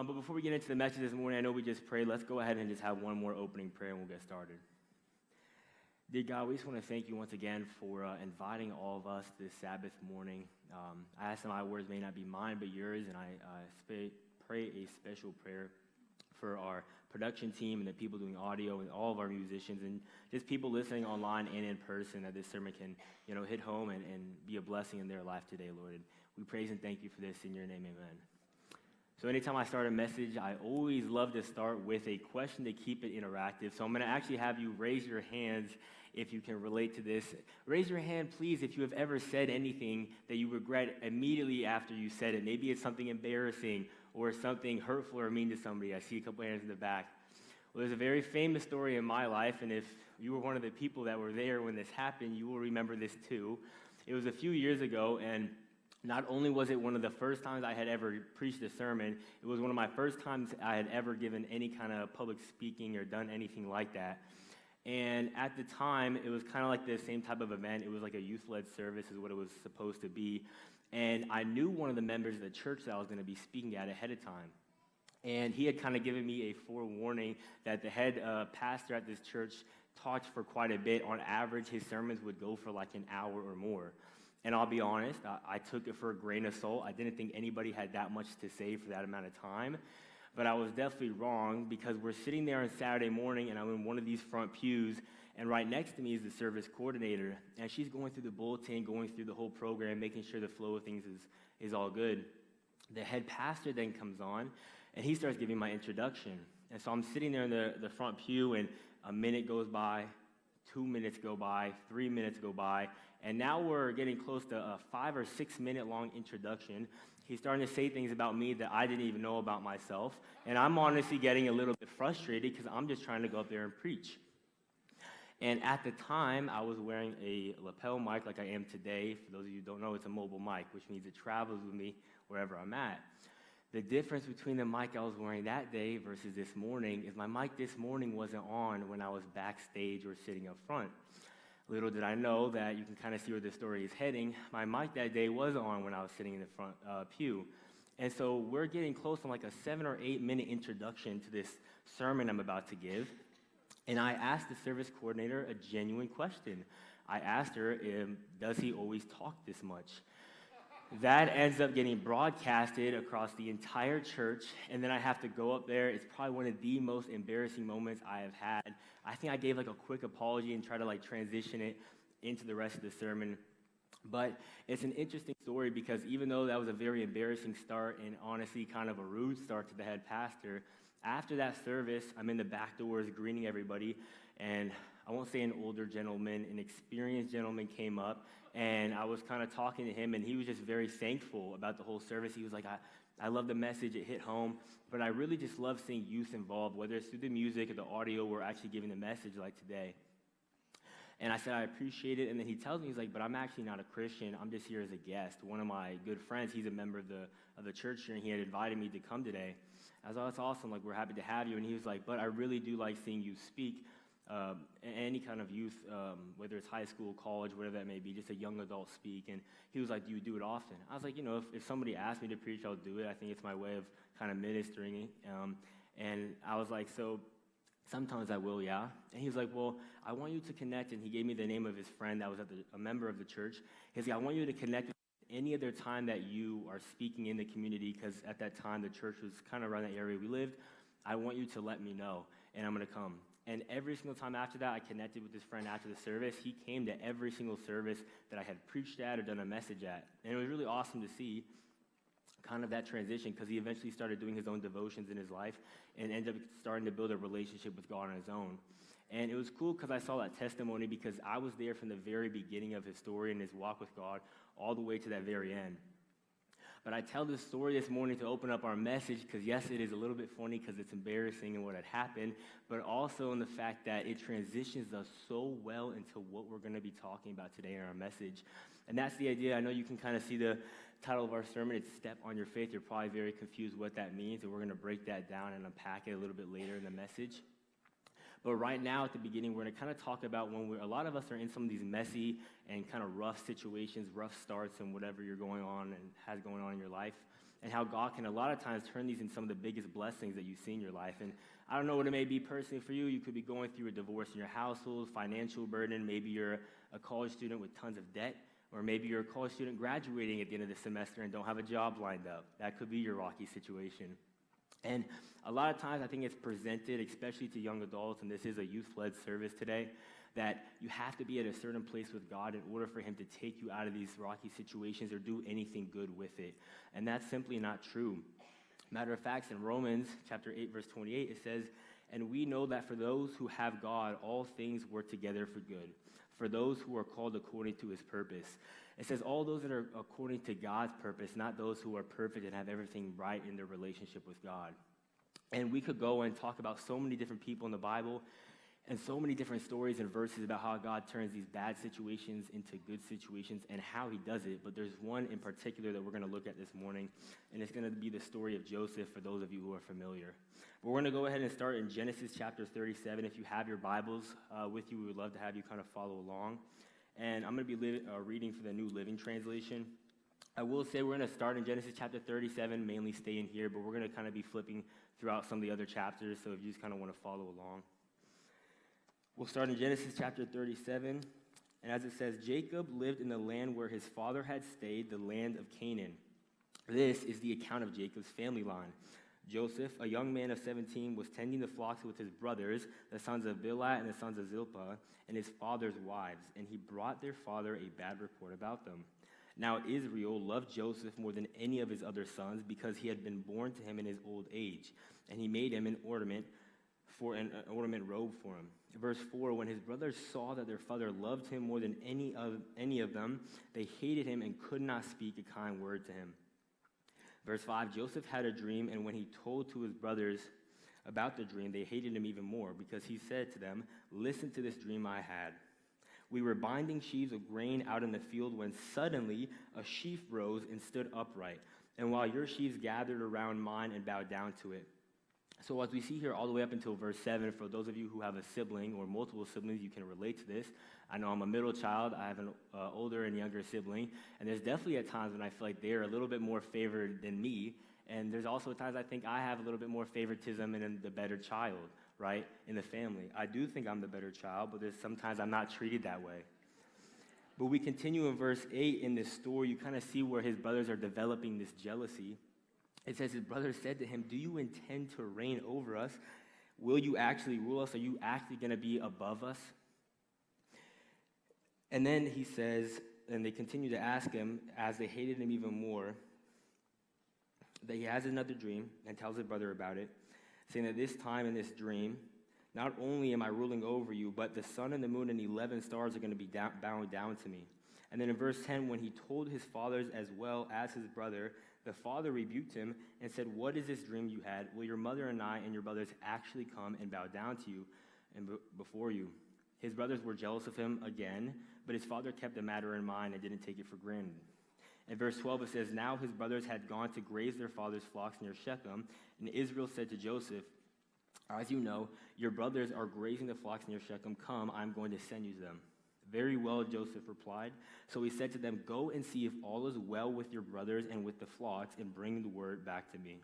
But before we get into the message this morning, I know we just prayed. Let's go ahead and just have one more opening prayer and we'll get started. Dear God, we just want to thank you once again for inviting all of us this Sabbath morning. I ask that my words may not be mine but yours, and I pray a special prayer for our production team and the people doing audio and all of our musicians and just people listening online and in person, that this sermon can, hit home and be a blessing in their life today, Lord. We praise and thank you for this in your name, amen. So anytime I start a message, I always love to start with a question to keep it interactive. So I'm going to actually have you raise your hands if you can relate to this. Raise your hand, please, if you have ever said anything that you regret immediately after you said it. Maybe it's something embarrassing or something hurtful or mean to somebody. I see a couple hands in the back. Well, there's a very famous story in my life, and if you were one of the people that were there when this happened, you will remember this too. It was a few years ago, and not only was it one of the first times I had ever preached a sermon, it was one of my first times I had ever given any kind of public speaking or done anything like that. And at the time, it was kind of like the same type of event. It was like a youth-led service is what it was supposed to be. And I knew one of the members of the church that I was going to be speaking at ahead of time. And he had kind of given me a forewarning that the head pastor at this church talked for quite a bit. On average, his sermons would go for like an hour or more. And I'll be honest, I took it for a grain of salt. I didn't think anybody had that much to say for that amount of time. But I was definitely wrong, because we're sitting there on Saturday morning, and I'm in one of these front pews, and right next to me is the service coordinator. And she's going through the bulletin, going through the whole program, making sure the flow of things is all good. The head pastor then comes on, and he starts giving my introduction. And so I'm sitting there in the front pew, and a minute goes by, 2 minutes go by, 3 minutes go by, and now we're getting close to a 5 or 6 minute long introduction. He's starting to say things about me that I didn't even know about myself, and I'm honestly getting a little bit frustrated because I'm just trying to go up there and preach. And at the time, I was wearing a lapel mic like I am today. For those of you who don't know, it's a mobile mic, which means it travels with me wherever I'm at. The difference between the mic I was wearing that day versus this morning is my mic this morning wasn't on when I was backstage or sitting up front. Little did I know that you can kind of see where the story is heading. My mic that day was on when I was sitting in the front pew. And so we're getting close on like a 7 or 8 minute introduction to this sermon I'm about to give. And I asked the service coordinator a genuine question. I asked her, does he always talk this much? That ends up getting broadcasted across the entire church, and then I have to go up there. It's probably one of the most embarrassing moments I have had. I think I gave like a quick apology and try to like transition it into the rest of the sermon. But it's an interesting story, because even though that was a very embarrassing start and honestly kind of a rude start to the head pastor, after that service, I'm in the back doors greeting everybody, and I won't say an older gentleman, an experienced gentleman came up, and I was kind of talking to him, and he was just very thankful about the whole service. He was like, I love the message, it hit home, but I really just love seeing youth involved, whether it's through the music or the audio, or actually giving the message like today. And I said, I appreciate it. And then he tells me, he's like, but I'm actually not a Christian. I'm just here as a guest. One of my good friends, he's a member of the church here, and he had invited me to come today. I was like, that's awesome. Like, we're happy to have you. And he was like, but I really do like seeing you speak. Any kind of youth, whether it's high school, college, whatever that may be, just a young adult speak. And he was like, do you do it often? I was like, if somebody asked me to preach, I'll do it. I think it's my way of kind of ministering. And I was like, so sometimes I will, yeah. And he was like, well, I want you to connect. And he gave me the name of his friend that was a member of the church. He's like, I want you to connect with any other time that you are speaking in the community, because at that time the church was kind of around the area we lived. I want you to let me know, and I'm going to come. And every single time after that, I connected with this friend after the service. He came to every single service that I had preached at or done a message at. And it was really awesome to see kind of that transition, because he eventually started doing his own devotions in his life and ended up starting to build a relationship with God on his own. And it was cool because I saw that testimony, because I was there from the very beginning of his story and his walk with God all the way to that very end. But I tell this story this morning to open up our message because, yes, it is a little bit funny because it's embarrassing and what had happened, but also in the fact that it transitions us so well into what we're going to be talking about today in our message. And that's the idea. I know you can kind of see the title of our sermon. It's Step on Your Faith. You're probably very confused what that means, and we're going to break that down and unpack it a little bit later in the message. But right now, at the beginning, we're going to kind of talk about when a lot of us are in some of these messy and kind of rough situations, rough starts, and whatever you're going on and has going on in your life. and how God can a lot of times turn these into some of the biggest blessings that you see in your life. And I don't know what it may be personally for you. You could be going through a divorce in your household, financial burden. Maybe you're a college student with tons of debt, or maybe you're a college student graduating at the end of the semester and don't have a job lined up. That could be your rocky situation. And a lot of times I think it's presented, especially to young adults, and this is a youth-led service today, that you have to be at a certain place with God in order for him to take you out of these rocky situations or do anything good with it. And that's simply not true. Matter of fact, in Romans chapter 8, verse 28, it says, "And we know that for those who have God, all things work together for good, for those who are called according to his purpose." It says all those that are according to God's purpose, not those who are perfect and have everything right in their relationship with God. And we could go and talk about so many different people in the Bible and so many different stories and verses about how God turns these bad situations into good situations and how he does it. But there's one in particular that we're going to look at this morning, and it's going to be the story of Joseph for those of you who are familiar. But we're going to go ahead and start in Genesis chapter 37. If you have your Bibles with you, we would love to have you kind of follow along. And I'm going to be reading for the New Living Translation. I will say we're going to start in Genesis chapter 37, mainly stay in here, but we're going to kind of be flipping throughout some of the other chapters, so if you just kind of want to follow along. We'll start in Genesis chapter 37, and as it says, Jacob lived in the land where his father had stayed, the land of Canaan. This is the account of Jacob's family line. Joseph, a young man of 17, was tending the flocks with his brothers, the sons of Bilhah and the sons of Zilpah, and his father's wives, and he brought their father a bad report about them. Now Israel loved Joseph more than any of his other sons because he had been born to him in his old age, and he made him an ornament robe for him. Verse 4, when his brothers saw that their father loved him more than any of them, they hated him and could not speak a kind word to him. Verse 5, Joseph had a dream, and when he told to his brothers about the dream, they hated him even more because he said to them, "Listen to this dream I had. We were binding sheaves of grain out in the field when suddenly a sheaf rose and stood upright, and while your sheaves gathered around mine and bowed down to it." So as we see here all the way up until verse 7, for those of you who have a sibling or multiple siblings, you can relate to this. I know I'm a middle child. I have an older and younger sibling, and there's definitely at times when I feel like they're a little bit more favored than me, and there's also times I think I have a little bit more favoritism and I'm the better child, right, in the family. I do think I'm the better child, but there's sometimes I'm not treated that way. But we continue in verse 8 in this story. You kind of see where his brothers are developing this jealousy. It says his brothers said to him, "Do you intend to reign over us? Will you actually rule us? Are you actually going to be above us?" And then he says, and they continue to ask him, as they hated him even more, that he has another dream and tells his brother about it, saying that this time in this dream, not only am I ruling over you, but the sun and the moon and 11 stars are going to be bowing down to me. And then in verse 10, when he told his fathers as well as his brother, the father rebuked him and said, "What is this dream you had? Will your mother and I and your brothers actually come and bow down to you and before you?" His brothers were jealous of him again, but his father kept the matter in mind and didn't take it for granted. In verse 12, it says, now his brothers had gone to graze their father's flocks near Shechem, and Israel said to Joseph, "As you know, your brothers are grazing the flocks near Shechem. Come, I'm going to send you to them." "Very well," Joseph replied. So he said to them, "Go and see if all is well with your brothers and with the flocks, and bring the word back to me."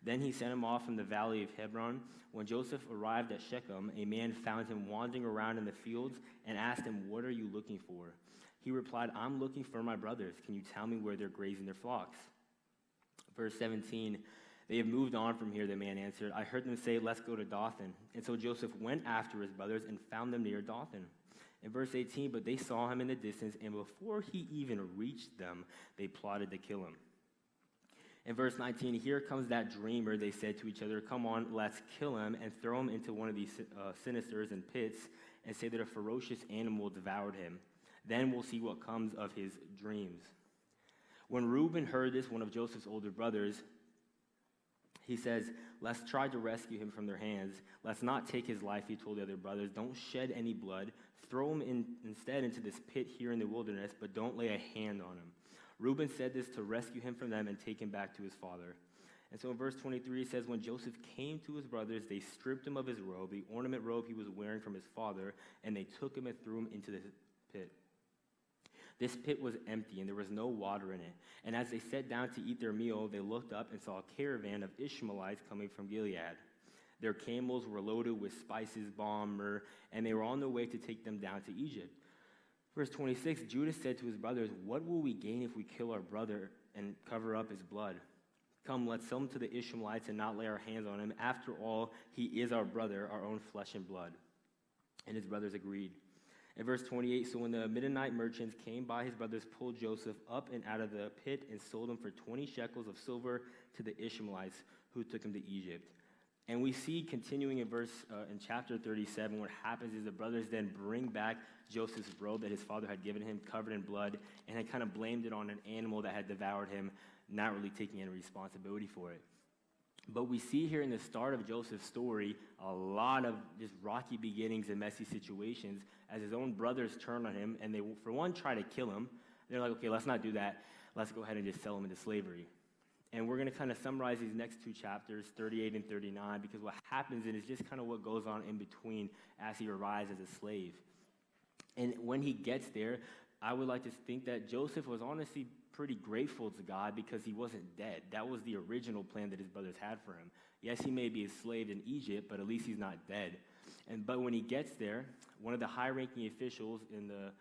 Then he sent him off from the valley of Hebron. When Joseph arrived at Shechem, a man found him wandering around in the fields and asked him, "What are you looking for?" He replied, "I'm looking for my brothers. Can you tell me where they're grazing their flocks?" Verse 17, "They have moved on from here," the man answered. "I heard them say, 'Let's go to Dothan.'" And so Joseph went after his brothers and found them near Dothan. In verse 18, "But they saw him in the distance, and before he even reached them, they plotted to kill him." In verse 19, "Here comes that dreamer," they said to each other. "Come on, let's kill him and throw him into one of these sinisters and pits and say that a ferocious animal devoured him. Then we'll see what comes of his dreams." When Reuben heard this, one of Joseph's older brothers, he says, "Let's try to rescue him from their hands. Let's not take his life," he told the other brothers. "Don't shed any blood. Throw him instead into this pit here in the wilderness, but don't lay a hand on him." Reuben said this to rescue him from them and take him back to his father. And so in verse 23, it says, when Joseph came to his brothers, they stripped him of his robe, the ornament robe he was wearing from his father, and they took him and threw him into the pit. This pit was empty, and there was no water in it. And as they sat down to eat their meal, they looked up and saw a caravan of Ishmaelites coming from Gilead. Their camels were loaded with spices, balm, myrrh, and they were on their way to take them down to Egypt. Verse 26, Judah said to his brothers, "What will we gain if we kill our brother and cover up his blood? Come, let's sell him to the Ishmaelites and not lay our hands on him. After all, he is our brother, our own flesh and blood." And his brothers agreed. In verse 28, so when the Midianite merchants came by, his brothers pulled Joseph up and out of the pit and sold him for 20 shekels of silver to the Ishmaelites, who took him to Egypt. And we see, continuing in chapter 37, what happens is the brothers then bring back Joseph's robe that his father had given him, covered in blood, and had kind of blamed it on an animal that had devoured him, not really taking any responsibility for it. But we see here in the start of Joseph's story a lot of just rocky beginnings and messy situations as his own brothers turn on him, and they, for one, try to kill him. They're like, okay, let's not do that. Let's go ahead and just sell him into slavery. And we're going to kind of summarize these next two chapters, 38 and 39, because what happens is just kind of what goes on in between as he arrives as a slave. And when he gets there, I would like to think that Joseph was honestly pretty grateful to God because he wasn't dead. That was the original plan that his brothers had for him. Yes, he may be enslaved in Egypt, but at least he's not dead. But when he gets there, one of the high-ranking officials in the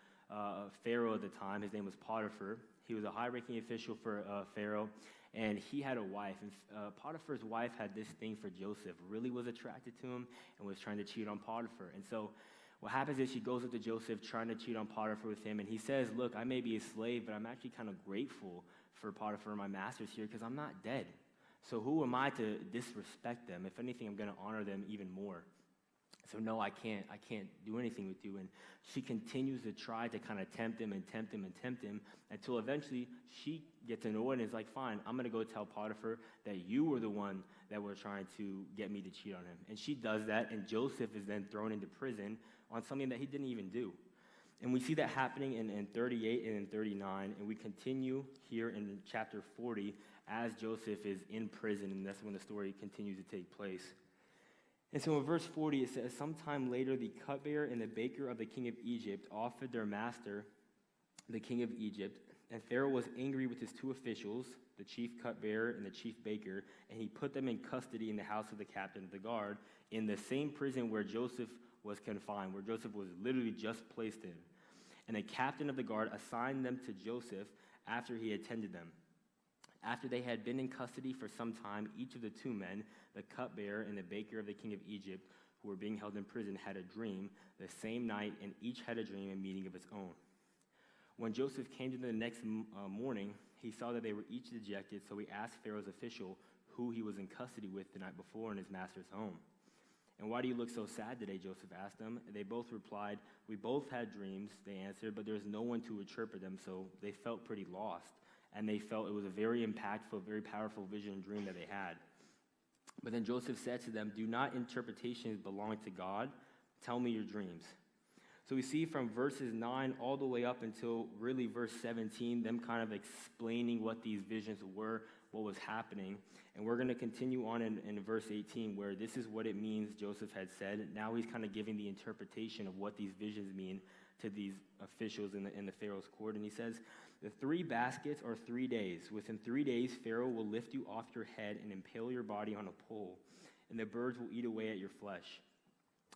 Pharaoh at the time, his name was Potiphar. He was a high-ranking official for Pharaoh, and he had a wife. And Potiphar's wife had this thing for Joseph, really was attracted to him, and was trying to cheat on Potiphar. And so what happens is she goes up to Joseph trying to cheat on Potiphar with him, and he says, look, I may be a slave, but I'm actually kind of grateful for Potiphar, my masters here, because I'm not dead. So who am I to disrespect them? If anything, I'm going to honor them even more. So no, I can't do anything with you. And she continues to try to kind of tempt him until eventually she gets annoyed and is like, fine, I'm going to go tell Potiphar that you were the one that were trying to get me to cheat on him. And she does that, and Joseph is then thrown into prison on something that he didn't even do. And we see that happening in 38 and in 39, and we continue here in chapter 40 as Joseph is in prison, and that's when the story continues to take place. And so in verse 40, it says, sometime later, the cupbearer and the baker of the king of Egypt offered their master, the king of Egypt, and Pharaoh was angry with his two officials, the chief cupbearer and the chief baker, and he put them in custody in the house of the captain of the guard, in the same prison where Joseph was confined, where Joseph was literally just placed in. And the captain of the guard assigned them to Joseph after he attended them. After they had been in custody for some time, each of the two men, the cupbearer and the baker of the king of Egypt, who were being held in prison, had a dream the same night, and each had a dream and meaning of its own. When Joseph came to them the next morning, he saw that they were each dejected, so he asked Pharaoh's official who he was in custody with the night before in his master's home. And why do you look so sad today, Joseph asked them. They both replied, we both had dreams, they answered, but there was no one to interpret them, so they felt pretty lost. And they felt it was a very impactful, very powerful vision and dream that they had. But then Joseph said to them, do not interpretations belong to God? Tell me your dreams. So we see from verses 9 all the way up until really verse 17, them kind of explaining what these visions were, what was happening. And we're going to continue on in verse 18, where this is what it means Joseph had said. Now he's kind of giving the interpretation of what these visions mean to these officials in the Pharaoh's court. And he says, the 3 baskets are 3 days. Within 3 days, Pharaoh will lift you off your head and impale your body on a pole, and the birds will eat away at your flesh.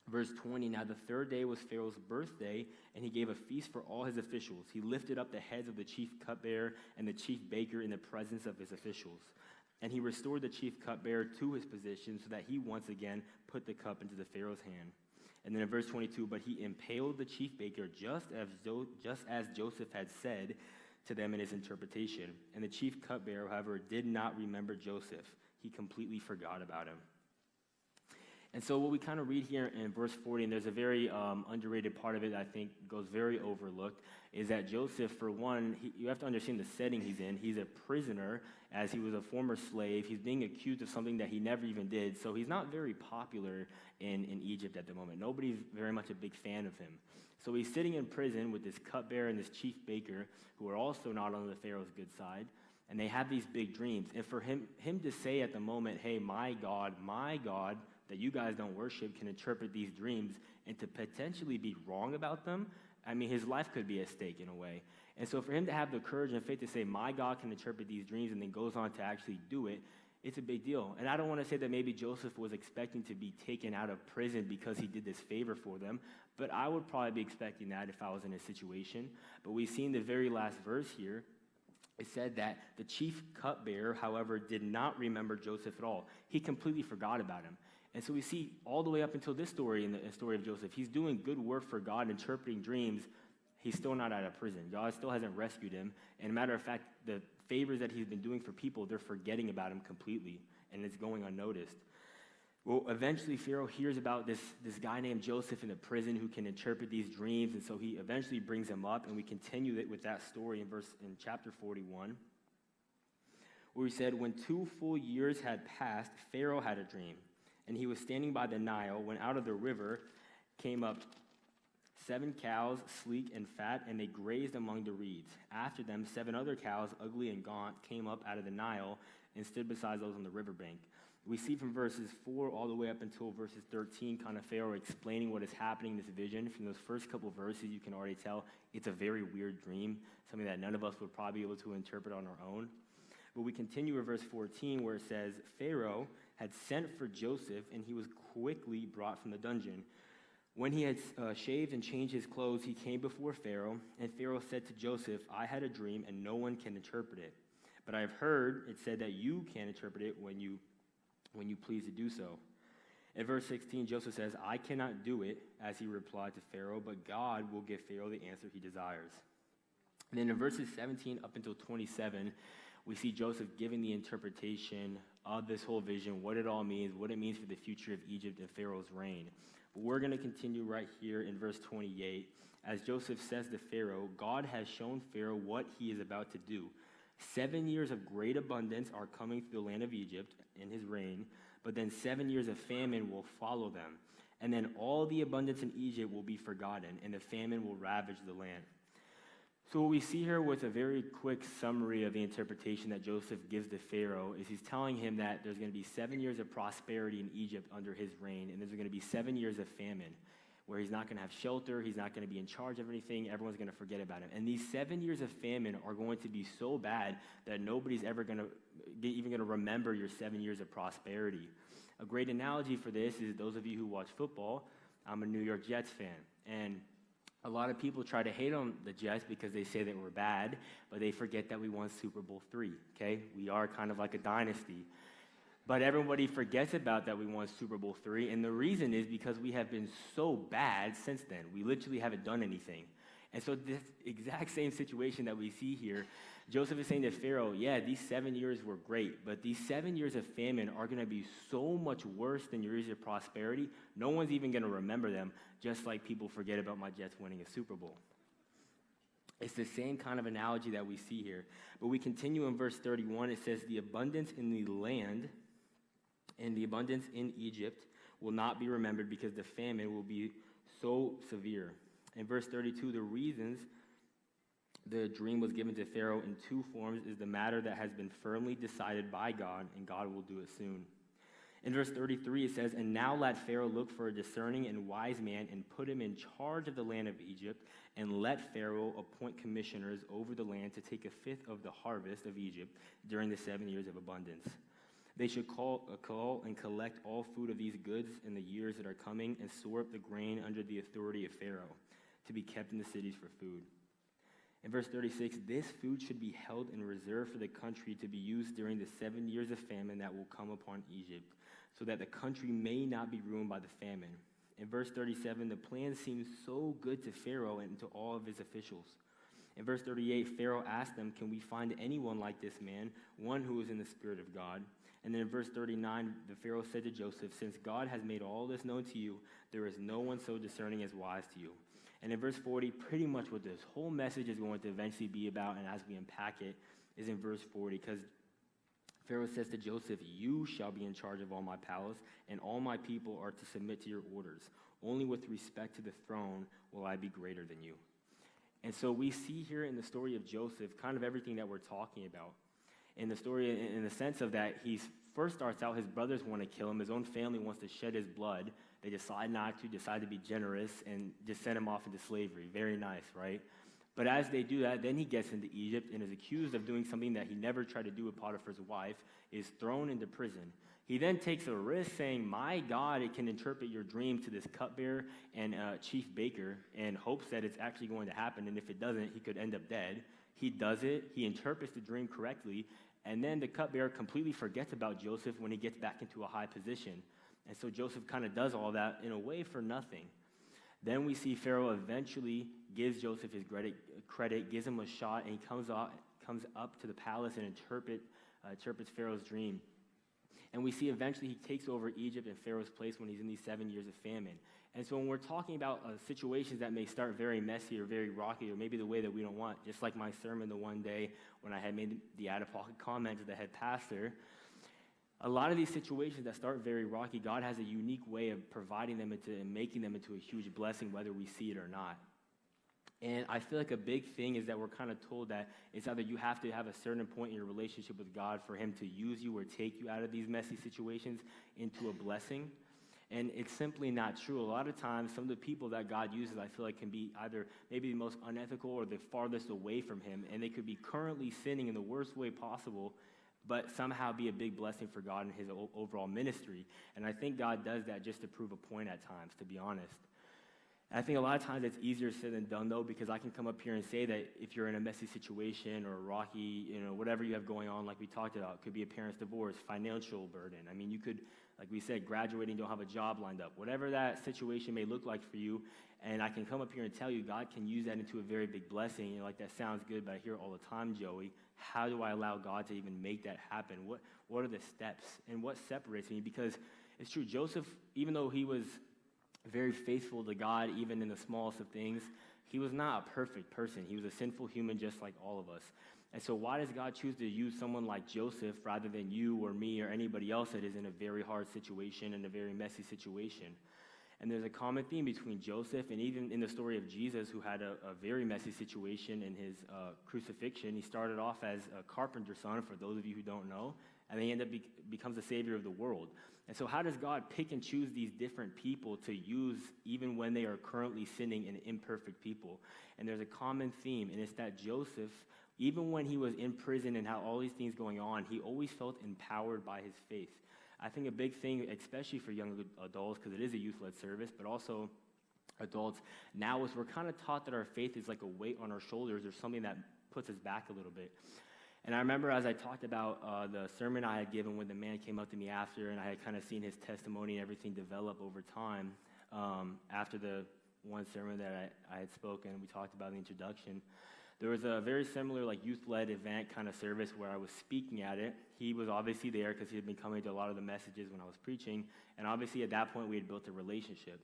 Verse 20, now the 3rd day was Pharaoh's birthday, and he gave a feast for all his officials. He lifted up the heads of the chief cupbearer and the chief baker in the presence of his officials. And he restored the chief cupbearer to his position so that he once again put the cup into the Pharaoh's hand. And then in verse 22, but he impaled the chief baker just as Joseph had said to them in his interpretation. And the chief cupbearer, however, did not remember Joseph. He completely forgot about him. And so what we kind of read here in verse 40, and there's a very underrated part of it that I think goes very overlooked, is that Joseph, for one, you have to understand the setting he's in. He's a prisoner, as he was a former slave. He's being accused of something that he never even did, so he's not very popular in Egypt at the moment. Nobody's very much a big fan of him. So he's sitting in prison with this cupbearer and this chief baker, who are also not on the Pharaoh's good side, and they have these big dreams. And for him to say at the moment, hey, my God, that you guys don't worship can interpret these dreams and to potentially be wrong about them, I mean, his life could be at stake in a way. And so for him to have the courage and faith to say, my God can interpret these dreams, and then goes on to actually do it, it's a big deal. And I don't want to say that maybe Joseph was expecting to be taken out of prison because he did this favor for them, but I would probably be expecting that if I was in his situation. But we see in the very last verse here, it said that the chief cupbearer, however, did not remember Joseph at all. He completely forgot about him. And so we see all the way up until this story, in the story of Joseph, he's doing good work for God, interpreting dreams. He's still not out of prison. God still hasn't rescued him. And a matter of fact, the favors that he's been doing for people, they're forgetting about him completely, and it's going unnoticed. Well, eventually Pharaoh hears about this guy named Joseph in the prison who can interpret these dreams, and so he eventually brings him up, and we continue it with that story in chapter 41, where he said, when 2 full years had passed, Pharaoh had a dream, and he was standing by the Nile when out of the river came up 7 cows, sleek and fat, and they grazed among the reeds. After them, 7 other cows, ugly and gaunt, came up out of the Nile and stood beside those on the riverbank. We see from verses 4 all the way up until verses 13, kind of Pharaoh explaining what is happening in this vision. From those first couple of verses, you can already tell it's a very weird dream, something that none of us would probably be able to interpret on our own. But we continue with verse 14, where it says, Pharaoh had sent for Joseph, and he was quickly brought from the dungeon. When he had shaved and changed his clothes, he came before Pharaoh, and Pharaoh said to Joseph, I had a dream, and no one can interpret it. But I have heard it said that you can interpret it when you please to do so. In verse 16, Joseph says, I cannot do it, as he replied to Pharaoh, but God will give Pharaoh the answer he desires. And then in verses 17 up until 27, we see Joseph giving the interpretation of this whole vision, what it all means, what it means for the future of Egypt and Pharaoh's reign. But we're going to continue right here in verse 28. As Joseph says to Pharaoh, God has shown Pharaoh what he is about to do. 7 years of great abundance are coming through the land of Egypt in his reign, but then 7 years of famine will follow them. And then all the abundance in Egypt will be forgotten, and the famine will ravage the land. So what we see here with a very quick summary of the interpretation that Joseph gives to Pharaoh is he's telling him that there's going to be 7 years of prosperity in Egypt under his reign, and there's going to be 7 years of famine, where he's not going to have shelter, he's not going to be in charge of anything, everyone's going to forget about him. And these 7 years of famine are going to be so bad that nobody's ever going to even going to remember your 7 years of prosperity. A great analogy for this is those of you who watch football. I'm a New York Jets fan, and a lot of people try to hate on the Jets because they say that we're bad, but they forget that we won Super Bowl III, okay? We are kind of like a dynasty. But everybody forgets about that we won Super Bowl III, and the reason is because we have been so bad since then. We literally haven't done anything. And so this exact same situation that we see here, Joseph is saying to Pharaoh, yeah, these 7 years were great, but these 7 years of famine are going to be so much worse than your years of prosperity, no one's even going to remember them, just like people forget about my Jets winning a Super Bowl. It's the same kind of analogy that we see here. But we continue in verse 31. It says, the abundance in the land and the abundance in Egypt will not be remembered because the famine will be so severe. In verse 32, the reasons the dream was given to Pharaoh in 2 forms is the matter that has been firmly decided by God, and God will do it soon. In verse 33, it says, and now let Pharaoh look for a discerning and wise man and put him in charge of the land of Egypt, and let Pharaoh appoint commissioners over the land to take 1/5 of the harvest of Egypt during the 7 years of abundance. They should call and collect all food of these goods in the years that are coming and store up the grain under the authority of Pharaoh to be kept in the cities for food. In verse 36, this food should be held in reserve for the country to be used during the 7 years of famine that will come upon Egypt, so that the country may not be ruined by the famine. In verse 37, the plan seems so good to Pharaoh and to all of his officials. In verse 38, Pharaoh asked them, can we find anyone like this man, one who is in the Spirit of God? And then in verse 39, the Pharaoh said to Joseph, since God has made all this known to you, there is no one so discerning as wise to you. And in verse 40, pretty much what this whole message is going to eventually be about, and as we unpack it, is in verse 40, because Pharaoh says to Joseph, you shall be in charge of all my palace, and all my people are to submit to your orders. Only with respect to the throne will I be greater than you. And so we see here in the story of Joseph kind of everything that we're talking about. In the story, in the sense of that, he first starts out, his brothers want to kill him, his own family wants to shed his blood. They decide not to, decide to be generous, and just send him off into slavery. Very nice, right? But as they do that, then he gets into Egypt and is accused of doing something that he never tried to do with Potiphar's wife, is thrown into prison. He then takes a risk saying, my God, it can interpret your dream to this cupbearer and chief baker, and hopes that it's actually going to happen, and if it doesn't, he could end up dead. He does it, he interprets the dream correctly, and then the cupbearer completely forgets about Joseph when he gets back into a high position. And so Joseph kind of does all that in a way for nothing. Then we see Pharaoh eventually gives Joseph his credit, gives him a shot, and he comes up to the palace and interprets Pharaoh's dream. And we see eventually he takes over Egypt and Pharaoh's place when he's in these 7 years of famine. And so when we're talking about situations that may start very messy or very rocky, or maybe the way that we don't want, just like my sermon the one day when I had made the out-of-pocket comment to the head pastor, a lot of these situations that start very rocky, God has a unique way of providing them and making them into a huge blessing, whether we see it or not. And I feel like a big thing is that we're kind of told that it's either you have to have a certain point in your relationship with God for him to use you or take you out of these messy situations into a blessing. And it's simply not true. A lot of times, some of the people that God uses, I feel like, can be either maybe the most unethical or the farthest away from him, and they could be currently sinning in the worst way possible, but somehow be a big blessing for God in his overall ministry. And I think God does that just to prove a point at times, to be honest. And I think a lot of times it's easier said than done, though, because I can come up here and say that if you're in a messy situation or a rocky, whatever you have going on, like we talked about, it could be a parent's divorce, financial burden. I mean, you could, like we said, graduating, don't have a job lined up, whatever that situation may look like for you. And I can come up here and tell you God can use that into a very big blessing. Like, that sounds good, but I hear it all the time, Joey. How do I allow God to even make that happen? What are the steps? And what separates me? Because it's true, Joseph, even though he was very faithful to God, even in the smallest of things, he was not a perfect person. He was a sinful human just like all of us. And so why does God choose to use someone like Joseph rather than you or me or anybody else that is in a very hard situation and a very messy situation? And there's a common theme between Joseph and even in the story of Jesus, who had a very messy situation in his crucifixion. He started off as a carpenter's son, for those of you who don't know, and then he ended up becomes the savior of the world. And so how does God pick and choose these different people to use even when they are currently sinning and imperfect people? And there's a common theme, and it's that Joseph, even when he was in prison and had all these things going on, he always felt empowered by his faith. I think a big thing, especially for young adults, because it is a youth-led service, but also adults, now is we're kind of taught that our faith is like a weight on our shoulders or something that puts us back a little bit. And I remember as I talked about the sermon I had given when the man came up to me after, and I had kind of seen his testimony and everything develop over time after the one sermon that I had spoken, we talked about in the introduction. There was a very similar youth-led event kind of service where I was speaking at it. He was obviously there because he had been coming to a lot of the messages when I was preaching, and obviously at that point we had built a relationship.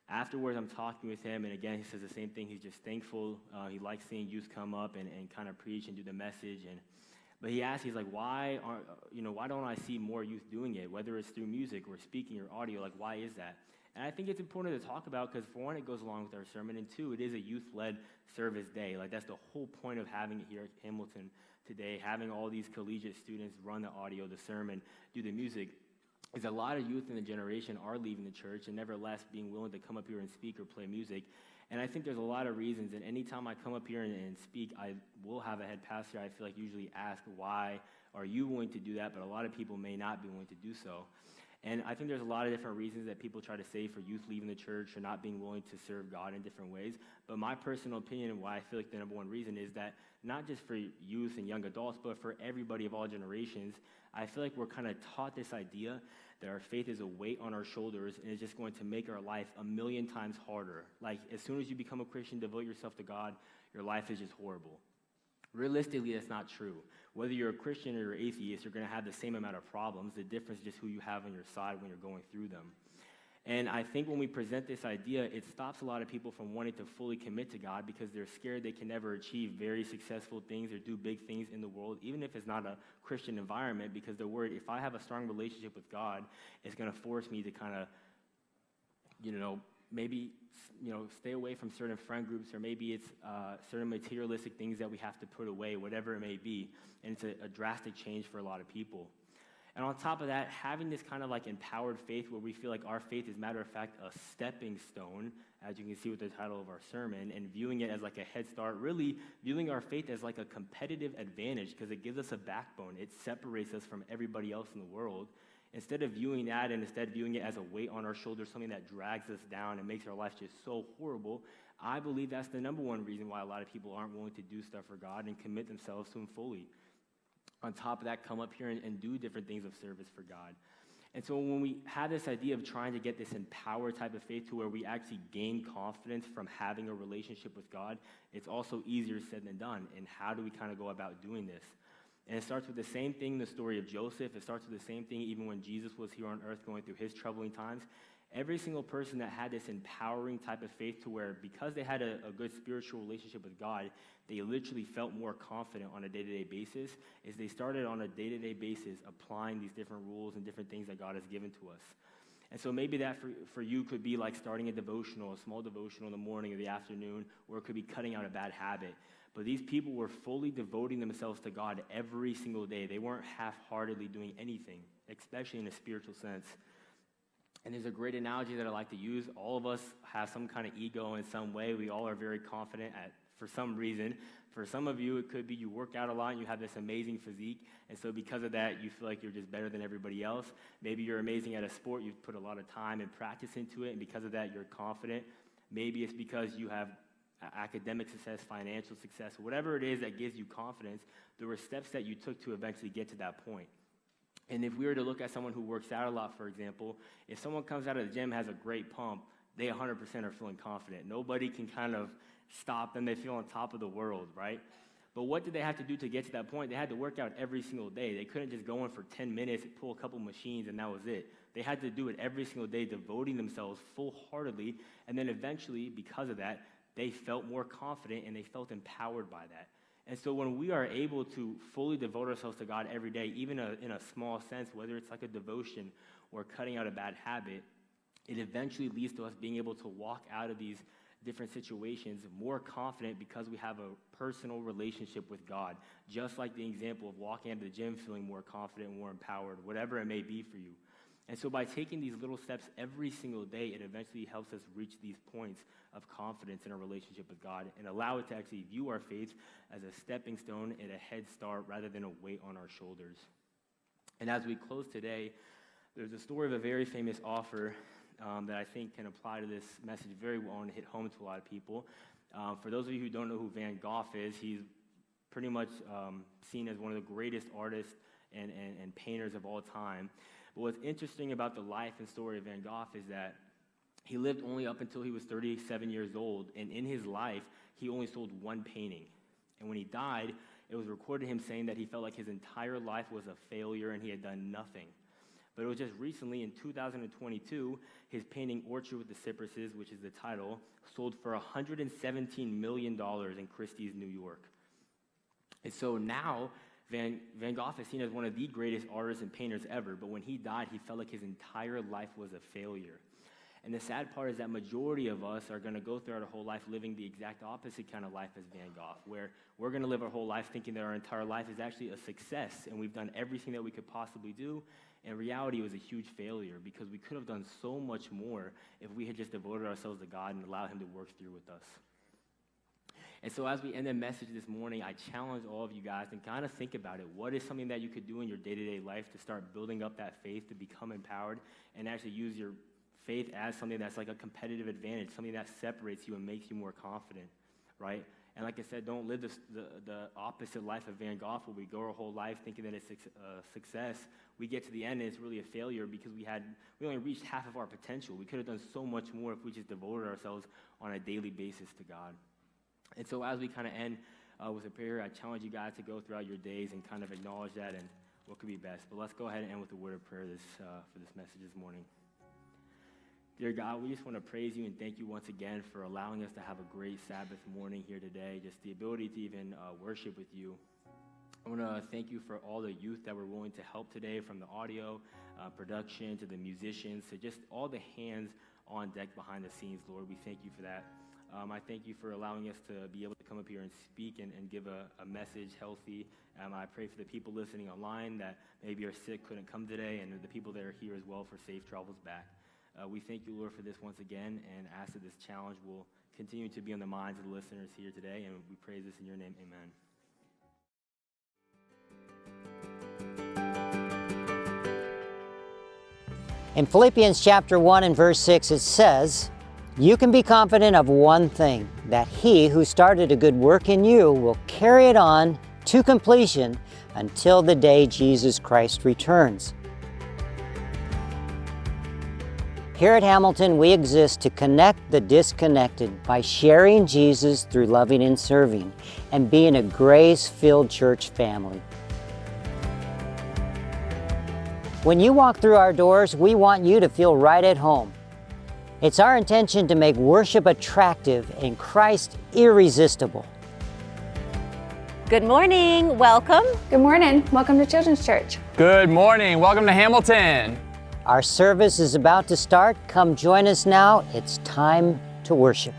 Afterwards, I'm talking with him, and again, he says the same thing. He's just thankful. He likes seeing youth come up and kind of preach and do the message. But he asked, he's like, why don't I see more youth doing it, whether it's through music or speaking or audio? Like, why is that? And I think it's important to talk about because, for one, it goes along with our sermon, and two, it is a youth-led service day. Like, that's the whole point of having it here at Hamilton today, having all these collegiate students run the audio, the sermon, do the music. Is a lot of youth in the generation are leaving the church and nevertheless being willing to come up here and speak or play music. And I think there's a lot of reasons. And anytime I come up here and speak, I will have a head pastor. I feel like usually ask, why are you willing to do that? But a lot of people may not be willing to do so. And I think there's a lot of different reasons that people try to say for youth leaving the church or not being willing to serve God in different ways. But my personal opinion and why I feel like the number one reason is that not just for youth and young adults, but for everybody of all generations, I feel like we're kind of taught this idea that our faith is a weight on our shoulders and it's just going to make our life a million times harder. Like, as soon as you become a Christian, devote yourself to God, your life is just horrible. Realistically, that's not true. Whether you're a Christian or you're atheist, you're going to have the same amount of problems. The difference is just who you have on your side when you're going through them. And I think when we present this idea, it stops a lot of people from wanting to fully commit to God because they're scared they can never achieve very successful things or do big things in the world, even if it's not a Christian environment, because they're worried if I have a strong relationship with God, it's going to force me to kind of, maybe, stay away from certain friend groups, or maybe it's certain materialistic things that we have to put away, whatever it may be. And it's a drastic change for a lot of people. And on top of that, having this kind of like empowered faith where we feel like our faith is, matter of fact, a stepping stone, as you can see with the title of our sermon, and viewing it as like a head start, really viewing our faith as like a competitive advantage because it gives us a backbone. It separates us from everybody else in the world. Instead of viewing that and instead viewing it as a weight on our shoulders, something that drags us down and makes our life just so horrible, I believe that's the number one reason why a lot of people aren't willing to do stuff for God and commit themselves to him fully. On top of that, come up here and do different things of service for God. And so when we have this idea of trying to get this empowered type of faith to where we actually gain confidence from having a relationship with God, it's also easier said than done. And how do we kind of go about doing this? And it starts with the same thing in the story of Joseph. It starts with the same thing even when Jesus was here on earth going through his troubling times. Every single person that had this empowering type of faith to where because they had a good spiritual relationship with God, they literally felt more confident on a day-to-day basis as they started on a day-to-day basis applying these different rules and different things that God has given to us. And so maybe that for you could be like starting a devotional, a small devotional in the morning or the afternoon, or it could be cutting out a bad habit. But these people were fully devoting themselves to God every single day. They weren't half-heartedly doing anything, especially in a spiritual sense. And there's a great analogy that I like to use. All of us have some kind of ego in some way. We all are very confident for some reason. For some of you, it could be you work out a lot and you have this amazing physique. And so because of that, you feel like you're just better than everybody else. Maybe you're amazing at a sport. You've put a lot of time and practice into it. And because of that, you're confident. Maybe it's because you have academic success, financial success, whatever it is that gives you confidence. There were steps that you took to eventually get to that point. And if we were to look at someone who works out a lot, for example, if someone comes out of the gym, has a great pump, they 100% are feeling confident. Nobody can kind of stop them. They feel on top of the world, right? But what did they have to do to get to that point? They had to work out every single day. They couldn't just go in for 10 minutes, pull a couple machines, and that was it. They had to do it every single day, devoting themselves full-heartedly. And then eventually, because of that, they felt more confident and they felt empowered by that. And so when we are able to fully devote ourselves to God every day, even in a small sense, whether it's like a devotion or cutting out a bad habit, it eventually leads to us being able to walk out of these different situations more confident because we have a personal relationship with God, just like the example of walking out of the gym feeling more confident, more empowered, whatever it may be for you. And so by taking these little steps every single day, it eventually helps us reach these points of confidence in our relationship with God and allow it to actually view our faith as a stepping stone and a head start rather than a weight on our shoulders. And as we close today, there's a story of a very famous author that I think can apply to this message very well and hit home to a lot of people. For those of you who don't know who Van Gogh is, he's pretty much seen as one of the greatest artists and painters of all time. But what's interesting about the life and story of Van Gogh is that he lived only up until he was 37 years old, and in his life, he only sold one painting. And when he died, it was recorded him saying that he felt like his entire life was a failure and he had done nothing. But it was just recently, in 2022, his painting Orchard with the Cypresses, which is the title, sold for $117 million in Christie's, New York. And so now, Van Gogh is seen as one of the greatest artists and painters ever, but when he died, he felt like his entire life was a failure. And the sad part is that majority of us are going to go throughout our whole life living the exact opposite kind of life as Van Gogh, where we're going to live our whole life thinking that our entire life is actually a success, and we've done everything that we could possibly do. In reality, it was a huge failure because we could have done so much more if we had just devoted ourselves to God and allowed him to work through with us. And so as we end the message this morning, I challenge all of you guys to kind of think about it. What is something that you could do in your day-to-day life to start building up that faith, to become empowered, and actually use your faith as something that's like a competitive advantage, something that separates you and makes you more confident, right? And like I said, don't live the opposite life of Van Gogh where we go our whole life thinking that it's success. We get to the end and it's really a failure because we only reached half of our potential. We could have done so much more if we just devoted ourselves on a daily basis to God. And so as we kind of end with a prayer, I challenge you guys to go throughout your days and kind of acknowledge that and what could be best. But let's go ahead and end with a word of prayer for this message this morning. Dear God, we just want to praise you and thank you once again for allowing us to have a great Sabbath morning here today, just the ability to even worship with you. I want to thank you for all the youth that were willing to help today, from the audio production to the musicians to just all the hands on deck behind the scenes, Lord. We thank you for that. I thank you for allowing us to be able to come up here and speak and give a message healthy I pray for the people listening online that maybe are sick, couldn't come today, and the people that are here as well for safe travels back. We thank you, Lord, for this once again, and ask that this challenge will continue to be on the minds of the listeners here today, and we praise this in your name. Amen. In Philippians chapter 1 and verse 6, it says, "You can be confident of one thing, that he who started a good work in you will carry it on to completion until the day Jesus Christ returns." Here at Hamilton, we exist to connect the disconnected by sharing Jesus through loving and serving, and being a grace-filled church family. When you walk through our doors, we want you to feel right at home. It's our intention to make worship attractive and Christ irresistible. Good morning, welcome. Good morning, welcome to Children's Church. Good morning, welcome to Hamilton. Our service is about to start. Come join us now. It's time to worship.